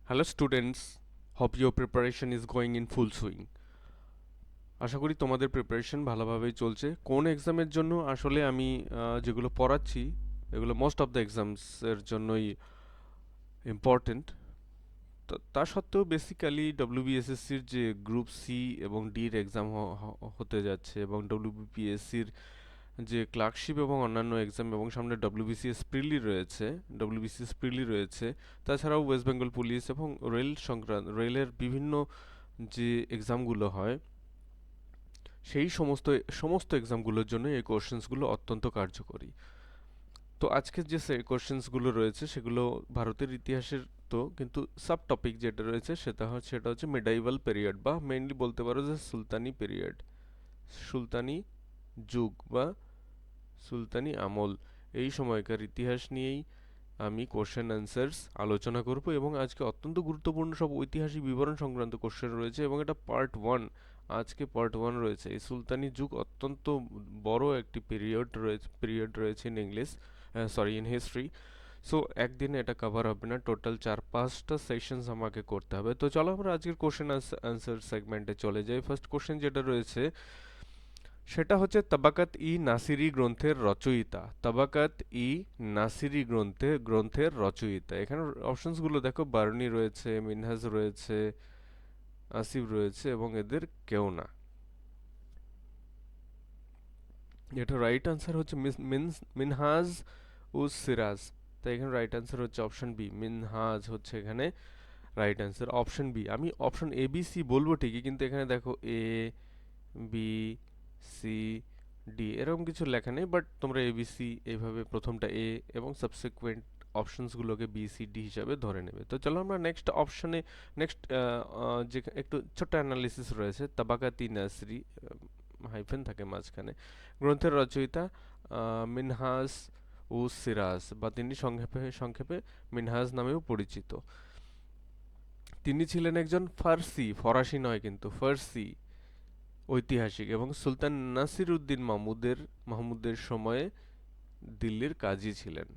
Hello students, hope your preparation is going in full swing. আশা করি তোমাদের preparation ভালোভাবেই চলছে। কোন এক্সামের জন্য আসলে আমি যেগুলো পড়াচ্ছি এগুলো মোস্ট অফ দ্য এক্সামসের জন্যই ইম্পর্টেন্ট। তা সত্ত্বেও বেসিক্যালি ডব্লিউবিএসএসসির যে গ্রুপ সি এবং ডির এক্সাম হতে যাচ্ছে এবং ডব্লিউবিপিএসসির যে ক্লার্কশিপ এবং অন্যান্য এক্সাম এবং সামনে ডব্লিউবিসিএস প্রিলি রয়েছে, তাছাড়াও ওয়েস্ট বেঙ্গল পুলিশ এবং রেলের বিভিন্ন যে এক্সামগুলো হয় সেই সমস্ত সমস্ত এক্সামগুলোর জন্য এই কোশ্চেন্সগুলো অত্যন্ত কার্যকরী। তো আজকের যে কোশ্চেন্সগুলো রয়েছে সেগুলো ভারতের ইতিহাসের, তো কিন্তু সাব টপিক যেটা রয়েছে সেটা হচ্ছে মিডাইভাল পিরিয়ড, বা মেইনলি বলতে পারো যে সুলতানি পিরিয়ড, সুলতানি যুগ বা সুলতানি আমল। এই সময়কার ইতিহাস নিয়েই আমি কোশ্চেন অ্যান্সার্স আলোচনা করব এবং আজকে অত্যন্ত গুরুত্বপূর্ণ সব ঐতিহাসিক বিবরণ সংক্রান্ত কোশ্চেন রয়েছে এবং এটা পার্ট ওয়ান। আজকে পার্ট ওয়ান রয়েছে। এই সুলতানি যুগ অত্যন্ত বড় একটি পিরিয়ড রয়েছে in English, sorry in history. So একদিনে এটা কভার হবে না, টোটাল 4-5টা সেশনস আমাকে করতে হবে। তো চলো আমরা আজকের কোশ্চেন আনসার সেগমেন্টে চলে যাই। ফার্স্ট কোশ্চেন যেটা রয়েছে সেটা হচ্ছে তাবাকাত ই নাসিরি গ্রন্থের রচয়িতা। তাবাকাত ই নাসিরি গ্রন্থের রচয়িতা। এখানে অপশনসগুলো দেখো, বার্নি রয়েছে, মিনহাজ রয়েছে, আসিফ রয়েছে এবং এদের কেউ না। এটা রাইট আনসার হচ্ছে মিনহাজ উস সিরাজ। তাই এখানে রাইট আনসার হচ্ছে অপশন বি, মিনহাজ হচ্ছে এখানে রাইট আনসার, অপশন বি। আমি অপশন এ বি সি বলবো ঠিকই, কিন্তু এখানে দেখো এ বি সি ডি এরকম কিছু লেখা নেই, বাট তোমরা এবিসি এইভাবে প্রথমটা এ এবং সাবসিকুয়েন্ট অপশনসগুলোকে বি সি ডি হিসাবে ধরে নেবে। তো চলো আমরা নেক্সট অপশনে, নেক্সট যে একটু ছোট্ট অ্যানালিসিস রয়েছে, তাবাকাতি নাসরি, হাইফেন থাকে মাঝখানে, গ্রন্থের রচয়িতা মিনহাজ ও সিরাজ, বা তিনি সংক্ষেপে সংক্ষেপে মিনহাজ নামেও পরিচিত। তিনি ছিলেন একজন ফরাসি নয় কিন্তু ফার্সি ঐতিহাসিক এবং সুলতান নাসির উদ্দিন মাহমুদের সময়ে দিল্লির কাজী ছিলেন।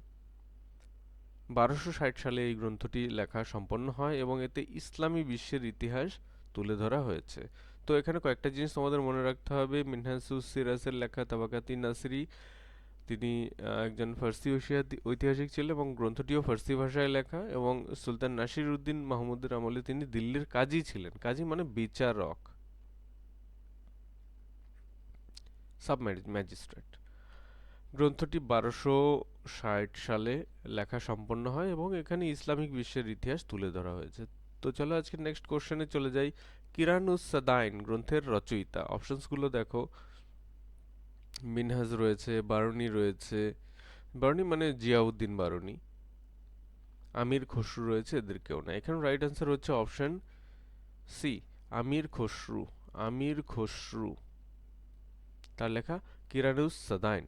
1260 সালে এই গ্রন্থটি লেখা সম্পন্ন হয় এবং এতে ইসলামী বিশ্বের ইতিহাস তুলে ধরা হয়েছে। তো এখানে কয়েকটা জিনিস তোমাদের মনে রাখতে হবে। মিনহাজুস সিরাজের লেখা তাবাকাতি নাসিরি, তিনি একজন ফার্সি ঐতিহাসিক ছিলেন এবং গ্রন্থটিও ফার্সি ভাষায় লেখা, এবং সুলতান নাসির উদ্দিন মাহমুদের আমলে তিনি দিল্লির কাজী ছিলেন। কাজী মানে বিচারক, সাব ম্যাজিস্ট্রেট। গ্রন্থটি 1260 সালে লেখা সম্পন্ন হয় এবং এখানে ইসলামিক বিশ্বের ইতিহাস তুলে ধরা হয়েছে। তো চলো আজকে নেক্সট কোশ্চেনে চলে যাই। কিরানুস সাদাইন গ্রন্থের রচয়িতা। অপশনসগুলো দেখো, মিনহাজ রয়েছে, বারুনি রয়েছে, বারুনি মানে জিয়াউদ্দিন বারুনি, আমির খসরু রয়েছে, এদের কেউ না। এখানে রাইট আনসার হচ্ছে অপশন সি, আমির খসরু। আমির খসরু, তার লেখা কিরানুস সাদাইন।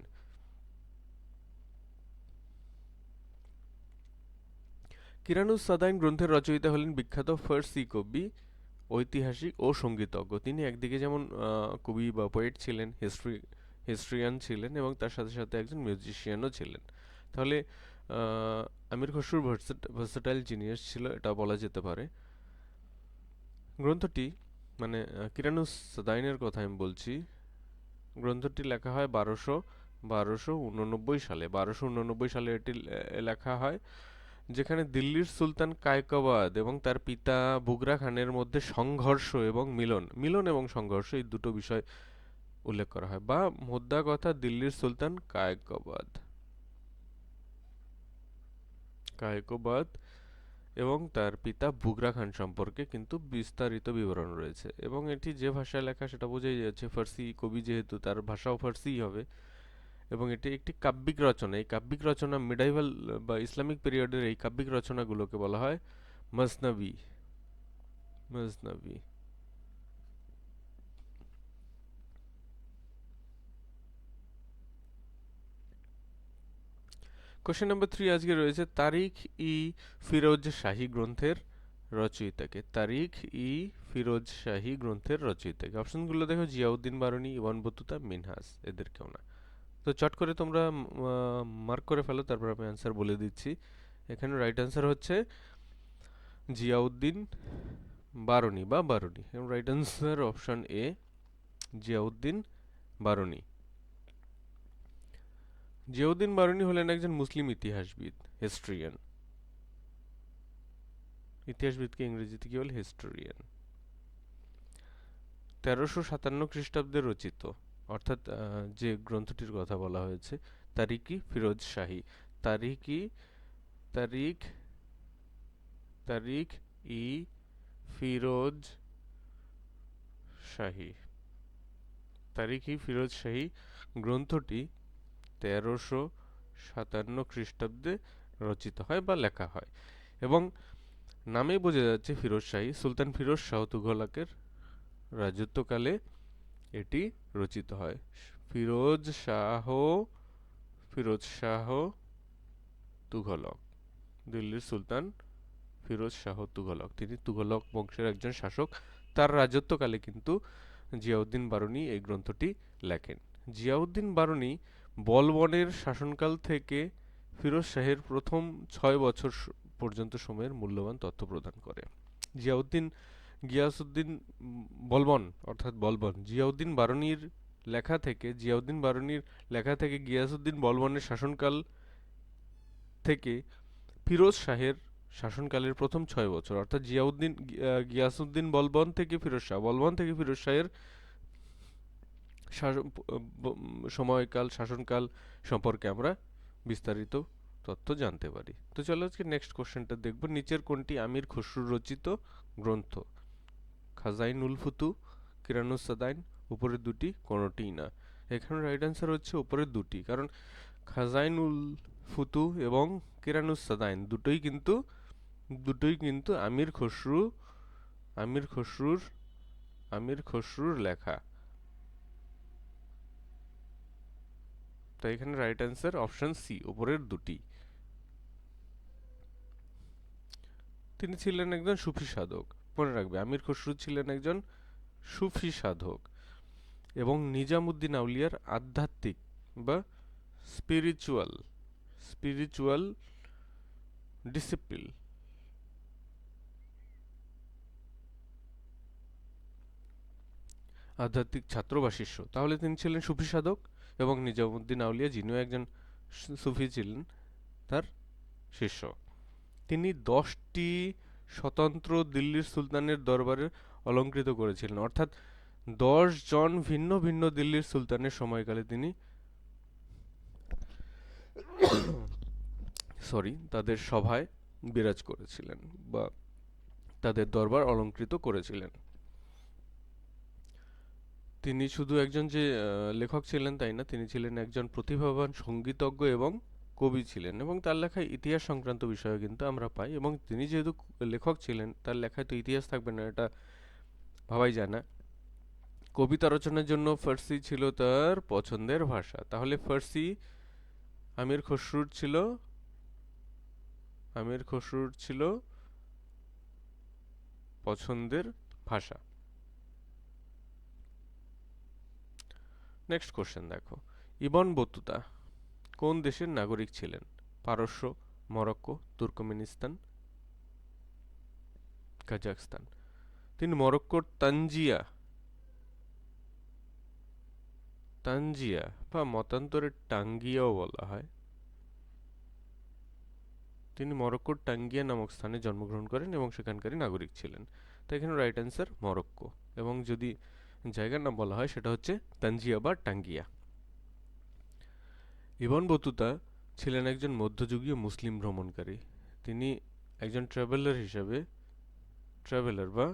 কিরানুস সাদাইন গ্রন্থের রচয়িতা হলেন বিখ্যাত ফার্সি কবি, ঐতিহাসিক ও সঙ্গীতজ্ঞ। তিনি একদিকে যেমন কবি বা পোয়েট ছিলেন, হিস্ট্রিয়ান ছিলেন এবং তার সাথে সাথে একজন মিউজিশিয়ানও ছিলেন। তাহলে আমির খসরু ভার্সেটাইল জিনিয়াস ছিল, এটা বলা যেতে পারে। গ্রন্থটি মানে কিরানুস সাদাইনের কথা আমি বলছি, গ্রন্থটি লেখা হয় 1289 সালে এটি লেখা হয়, যেখানে দিল্লির সুলতান কায়কবাদ এবং তার পিতা বুগরা খানের মধ্যে সংঘর্ষ এবং মিলন এবং সংঘর্ষ, এই দুটো বিষয় উল্লেখ করা হয়। বা মোদ্দা কথা, দিল্লির সুলতান কায়কবাদ এবং তার পিতা বুগরা খান সম্পর্কে কিন্তু বিস্তারিত বিবরণ রয়েছে এবং এটি যে ভাষায় লেখা সেটা বোঝাই যাচ্ছে, ফার্সি কবি যেহেতু তার ভাষাও ফার্সিই হবে। এবং এটি একটি কাব্যিক রচনা। এই কাব্যিক রচনা মিডাইভাল বা ইসলামিক পিরিয়ডের এই কাব্যিক রচনাগুলোকে বলা হয় মজনবি। মজনবি। কোশ্চেন নাম্বার 3 আজকে রয়েছে, তারিখ ই ফিরোজ শাহী গ্রন্থের রচয়িতাকে। তারিখ ই ফিরোজ শাহী গ্রন্থের রচয়িতাকে। অপশনগুলো দেখো, জিয়াউদ্দিন বারুনি, ইবন বতুতা, মিনহাজ, এদের কেউ না। তো চট করে তোমরা মার্ক করে ফেলো, তারপর আমি অ্যান্সার বলে দিচ্ছি। এখানে রাইট অ্যান্সার হচ্ছে জিয়াউদ্দিন বারনী বা Barani. Right answer option A, Ziauddin Barani. Ziauddin Barani হলেন একজন মুসলিম ইতিহাসবিদ, হিস্ট্রিয়ান। ইতিহাসবিদকে ইংরেজিতে কি বলে? হিস্টোরিয়ান। 1357 খ্রিস্টাব্দে রচিত, অর্থাৎ যে গ্রন্থটির কথা বলা হয়েছে, তারিকি ফিরোজ শাহী। তারিকি তারিখ তারিখ ই ফিরোজ শাহী। তারিখ ই ফিরোজ শাহী গ্রন্থটি 1357 খ্রিস্টাব্দে রচিত হয় বা লেখা হয়, এবং নামেই বোঝা যাচ্ছে ফিরোজ শাহী, সুলতান ফিরোজ শাহ তুঘলকের রাজত্বকালে এটি রচিত হয়। ফিরোজ শাহ ফিরোজ শাহ তুঘলক, দিল্লির সুলতান ফিরোজ শাহ তুঘলক, তিনি তুঘলক বংশের একজন শাসক। তার রাজত্বকালে কিন্তু জিয়াউদ্দিন বারনী এই গ্রন্থটি লেখেন। জিয়াউদ্দিন বারনী বলবনের শাসনকাল থেকে ফিরোজ শাহের প্রথম 6 বছর পর্যন্ত সময়ের মূল্যবান তথ্য প্রদান করে। জিয়াউদ্দিন গিয়াসউদ্দিন বলবন, অর্থাৎ বলবন, জিয়াউদ্দিন বারনীর লেখা থেকে গিয়াসউদ্দিন বলবনের শাসনকাল থেকে ফিরোজ শাহের শাসনকালের প্রথম 6 বছর, অর্থাৎ গিয়াসউদ্দিন বলবন থেকে ফিরোজ শাহ, বলবন থেকে ফিরোজ শাহের সময়কাল, শাসনকাল সম্পর্কে আমরা বিস্তারিত তথ্য জানতে পারি। তো চলো আজকে নেক্সট কোশ্চেনটা দেখব। নিচের কোনটি আমির খসরু রচিত গ্রন্থ? খাজাইনুল ফুতু, কিরানুস সাদাইন, উপরের দুটি কোনোটিই না। এখানে রাইট অ্যান্সার হচ্ছে উপরের দুটি, কারণ খাজাইনুল ফুতু এবং কিরানুস সাদাইন দুটোই কিন্তু আমির খসরুর লেখা। তাই এখানে রাইট অ্যান্সার অপশন সি, উপরের দুটি। তিনি ছিলেন একজন সুফি সাধক। মনে রাখবে, আমির খসরু ছিলেন একজন সুফি সাধক এবং নিজামুদ্দিন আউলিয়ার আধ্যাত্মিক বা স্পিরিচুয়াল ডিসিপ্লিন আধ্যাত্মিক ছাত্র বা শিষ্য। তাহলে তিনি ছিলেন সুফি সাধক, এবং নিজামুদ্দিন আউলিয়া, যিনিও একজন সুফি ছিলেন, তার শিষ্য। তিনি 10টি স্বতন্ত্র দিল্লির সুলতানের দরবারে অলংকৃত করেছিলেন, অর্থাৎ 10 জন ভিন্ন ভিন্ন দিল্লির সুলতানের সময়কালে তিনি তাদের সভায় বিরাজ করেছিলেন বা তাদের দরবার অলংকৃত করেছিলেন। তিনি শুধু একজন যে লেখক ছিলেন তাই না, তিনি ছিলেন একজন প্রতিভাবান সঙ্গীতজ্ঞ এবং কবি ছিলেন, এবং তার লেখায় ইতিহাস সংক্রান্ত বিষয় কিন্তু আমরা পাই। এবং তিনি যেহেতু লেখক ছিলেন, তার লেখায় তো ইতিহাস থাকবে না, এটা ভাবাই যায় না। কবিতা রচনার জন্য ফার্সি ছিল তার পছন্দের ভাষা। তাহলে ফার্সি আমির খসরুর ছিল পছন্দের ভাষা। নেক্সট কোশ্চেন দেখো। ইবন বতুতা কোন দেশের নাগরিক ছিলেন? পারস্য, মরক্কো, তুর্কমেনিস্তান, কাজাখস্তান। তিনি মরক্কোর তানজিয়া বা মতান্তরে টাঙ্গিয়াও বলা হয়, তিনি মরক্কোর টাঙ্গিয়া নামক স্থানে জন্মগ্রহণ করেন এবং সেখানকারই নাগরিক ছিলেন। তাই এখানে রাইট অ্যান্সার মরক্কো, এবং যদি জায়গার নাম বলা হয় সেটা হচ্ছে তানজিয়া বা টাঙ্গিয়া। ইবন বতুতা ছিলেন একজন মধ্যযুগীয় মুসলিম ভ্রমণকারী। তিনি একজন ট্রাভেলার বা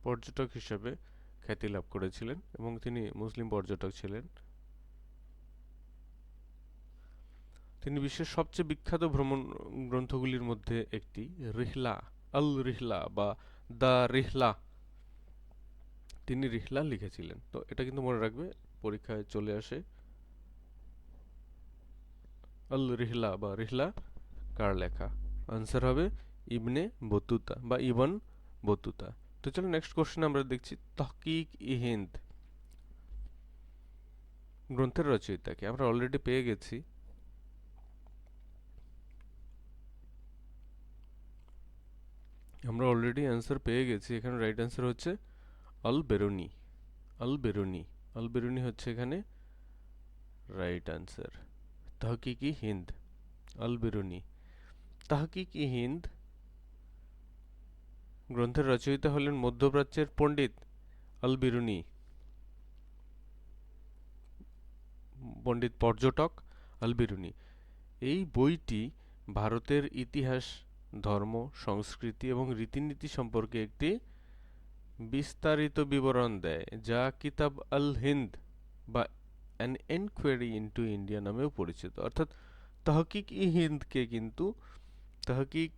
পর্যটক হিসেবে খ্যাতি লাভ করেছিলেন, এবং তিনি মুসলিম পর্যটক ছিলেন। তিনি বিশ্বের সবচেয়ে বিখ্যাত ভ্রমণ গ্রন্থগুলির মধ্যে একটি রিহলা বা দ্য রিহলা, তিনি রিহলা লিখেছিলেন। তো এটা কিন্তু মনে রাখবে, পরীক্ষায় চলে আসে। রিহলা বা রিহলা কার লেখা? আনসার হবে ইবন বতুতা। তো চলো নেক্সট কোশ্চেন আমরা দেখছি। তহকিক-ই-হিন্দ গ্রন্থের রচয়িতাকে আমরা অলরেডি পেয়ে গেছি। আমরা অলরেডি অ্যান্সার পেয়ে গেছি। এখানে রাইট অ্যান্সার হচ্ছে আল বেরুনি। আল বেরুনি। আল বেরুনি হচ্ছে এখানে রাইট অ্যান্সার। তাহকিকি হিন্দ, আল বেরুনি। তাহকিকি হিন্দ গ্রন্থের রচয়িতা হলেন মধ্যপ্রাচ্যের পণ্ডিত আল বিরুনি, পণ্ডিত পর্যটক আল বিরুনি। এই বইটি ভারতের ইতিহাস, ধর্ম, সংস্কৃতি এবং রীতিনীতি সম্পর্কে একটি বিস্তারিত বিবরণ দেয়, যা কিতাব আল হিন্দ বা অ্যান এনকোয়ারি ইনটু ইন্ডিয়া নামেও পরিচিত। অর্থাৎ তহকিক ই হিন্দকে কিন্তু তহকিক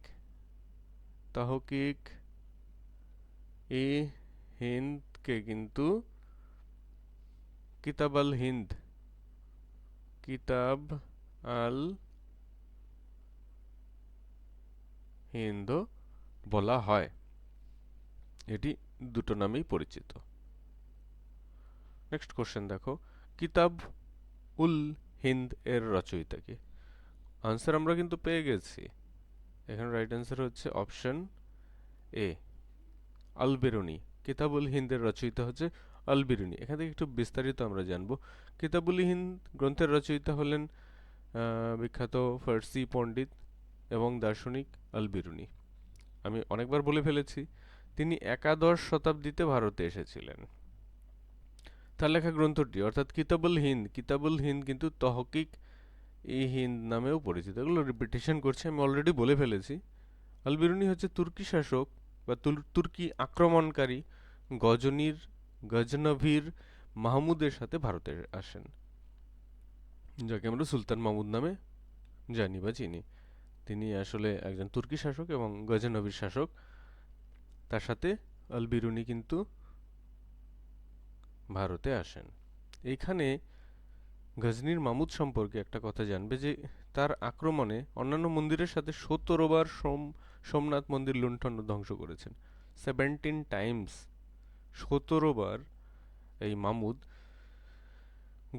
তহকিক ই হিন্দকে কিন্তু কিতাব আল হিন্দ, কিতাব আল হিন্দ বলা হয়। এটি দুটো নামেই পরিচিত। নেক্সট কোশ্চেন দেখো, কিতাব উল হিন্দ এর রচয়িতা কে? আনসার আমরা কিন্তু পেয়ে গেছি। এখানে রাইট অ্যান্সার হচ্ছে অপশন এ, আল বেরুনি। কিতাবুল হিন্দের রচয়িতা হচ্ছে আল বিরুনি। এখান থেকে একটু বিস্তারিত আমরা জানবো। কিতাবুল হিন্দ গ্রন্থের রচয়িতা হলেন বিখ্যাত ফার্সি পণ্ডিত এবং দার্শনিক আল বিরুনি। আমি অনেকবার বলে ফেলেছি, তিনি একাদশ শতাব্দীতে ভারতে এসেছিলেন। তার লেখা গ্রন্থটি অর্থাৎ কিতাবুল হিন্দ, কিতাবুল হিন্দ কিন্তু তহকিক ই হিন্দ নামেও পরিচিত। এগুলো রিপিটেশন করছি, আমি অলরেডি বলে ফেলেছি। আল বিরুনি হচ্ছে তুর্কি শাসক বা তুর্কি আক্রমণকারী গজনভির মাহমুদের সাথে ভারতে আসেন, যাকে আমরা সুলতান মাহমুদ নামে জানি বা চিনি। তিনি আসলে একজন তুর্কি শাসক এবং গজনভির শাসক। তার সাথে আল বিরুনি কিন্তু ভারতে আসেন। এইখানে গজনির মামুদ সম্পর্কে একটা কথা জানবে যে তার আক্রমণে অন্যান্য মন্দিরের সাথে 17 বার সোমনাথ মন্দির লুণ্ঠন ও ধ্বংস করেছেন। 17 টাইমস, 17 বার এই মামুদ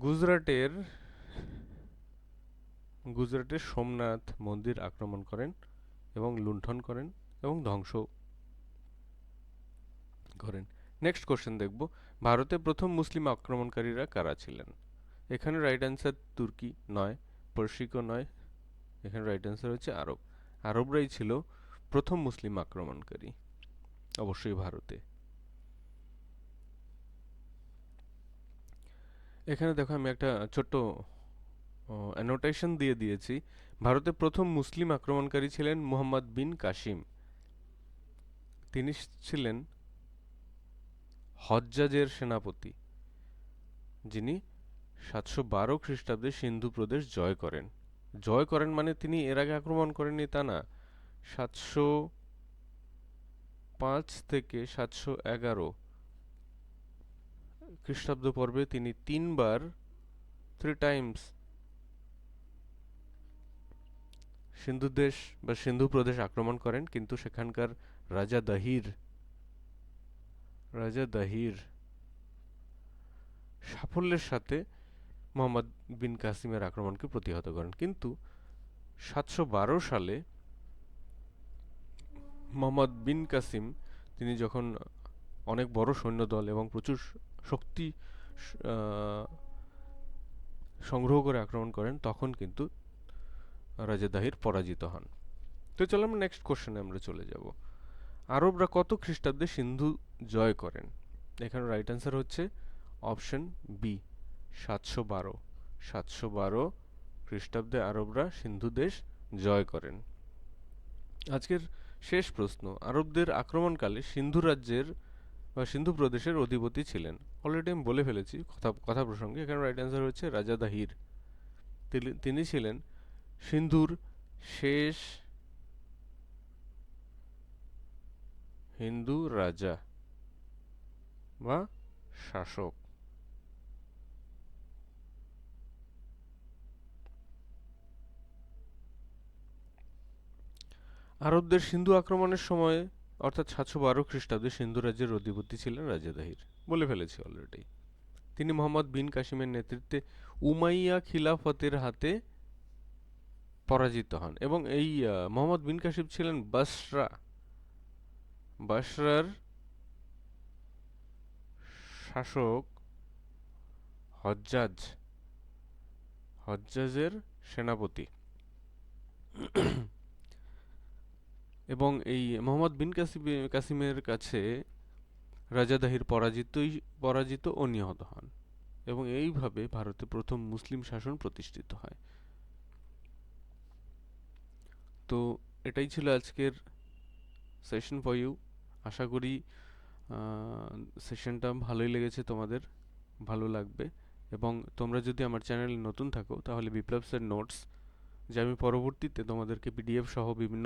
গুজরাটের গুজরাটের সোমনাথ মন্দির আক্রমণ করেন এবং লুণ্ঠন করেন এবং ধ্বংস করেন। নেক্সট কোশ্চেন দেখব, ভারতে প্রথম মুসলিম আক্রমণকারীরা কারা ছিলেন? এখানে রাইট অ্যান্সার তুর্কি নয়, পার্সিকও নয়। এখানে রাইট অ্যান্সার হচ্ছে আরব। আরবরাই ছিল প্রথম মুসলিম আক্রমণকারী, অবশ্যই ভারতে। এখানে দেখো আমি একটা ছোট্ট অ্যানোটেশন দিয়ে দিয়েছি। ভারতে প্রথম মুসলিম আক্রমণকারী ছিলেন মুহাম্মদ বিন কাসিম। তিনি ছিলেন হজ্জাজের সেনাপতি, যিনি 712 খ্রিস্টাব্দে সিন্ধু প্রদেশ জয় করেন। জয় করেন মানে তিনি এর আগে আক্রমণ করেননি তা না। 705 থেকে 711 খ্রিস্টাব্দ পর্বে তিনি 3 বার, 3 টাইমস সিন্ধু দেশ বা সিন্ধু প্রদেশ আক্রমণ করেন, কিন্তু সেখানকার রাজা দাহির সাফল্যের সাথে মোহাম্মদ বিন কাসিমের আক্রমণকে প্রতিহত করেন। কিন্তু 712 সালে মোহাম্মদ বিন কাসিম তিনি যখন অনেক বড় সৈন্যদল এবং প্রচুর শক্তি সংগ্রহ করে আক্রমণ করেন, তখন কিন্তু রাজা দাহির পরাজিত হন। তো চলো আমরা নেক্সট কোশ্চেনে আমরা চলে যাব। আরবরা কত খ্রিস্টাব্দে সিন্ধু জয় করেন? এখানে রাইট অ্যান্সার হচ্ছে অপশন বি, 712। 712 খ্রিস্টাব্দে আরবরা সিন্ধু দেশ জয় করেন। আজকের শেষ প্রশ্ন, আরবদের আক্রমণকালে সিন্ধু রাজ্যের বা সিন্ধু প্রদেশের অধিপতি ছিলেন? অলরেডি আমি বলে ফেলেছি কথা প্রসঙ্গে। এখানে রাইট অ্যান্সার হচ্ছে রাজা দাহির। তিনি ছিলেন সিন্ধুর শেষ হিন্দু রাজা বা শাসক। আরবদের সিন্ধু আক্রমণের সময় অর্থাৎ 712 খ্রিস্টাব্দে সিন্ধু রাজ্যের অধিপতি ছিলেন রাজা দাহির, বলে ফেলেছি অলরেডি। তিনি মোহাম্মদ বিন কাসিমের নেতৃত্বে উমাইয়া খিলাফতের হাতে পরাজিত হন এবং এই মোহাম্মদ বিন কাসিম ছিলেন বসরা বাসরার শাসক হজ্জাজ হজ্জাজের সেনাপতি এবং এই মোহাম্মদ বিন কাসিমের কাছে রাজা দাহির পরাজিত ও নিহত হন এবং এইভাবে ভারতে প্রথম মুসলিম শাসন প্রতিষ্ঠিত হয়। তো এটাই ছিল আজকের সেশন ফর ইউ। আশা করি সেশনটা ভালোই লেগেছে তোমাদের, ভালো লাগবে। এবং তোমরা যদি আমার চ্যানেলে নতুন থাকো তাহলে বিপ্লবসের নোটস, যে আমি পরবর্তীতে তোমাদেরকে পিডিএফ সহ বিভিন্ন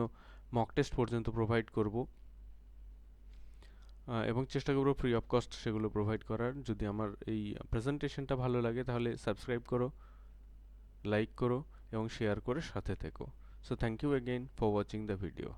মক টেস্ট পর্যন্ত প্রোভাইড করব এবং চেষ্টা করব ফ্রি অফ কস্ট সেগুলো প্রোভাইড করার। যদি আমার এই প্রেজেন্টেশনটা ভালো লাগে তাহলে সাবস্ক্রাইব করো, লাইক করো এবং শেয়ার করে সাথে থেকো। So thank you again for watching the video.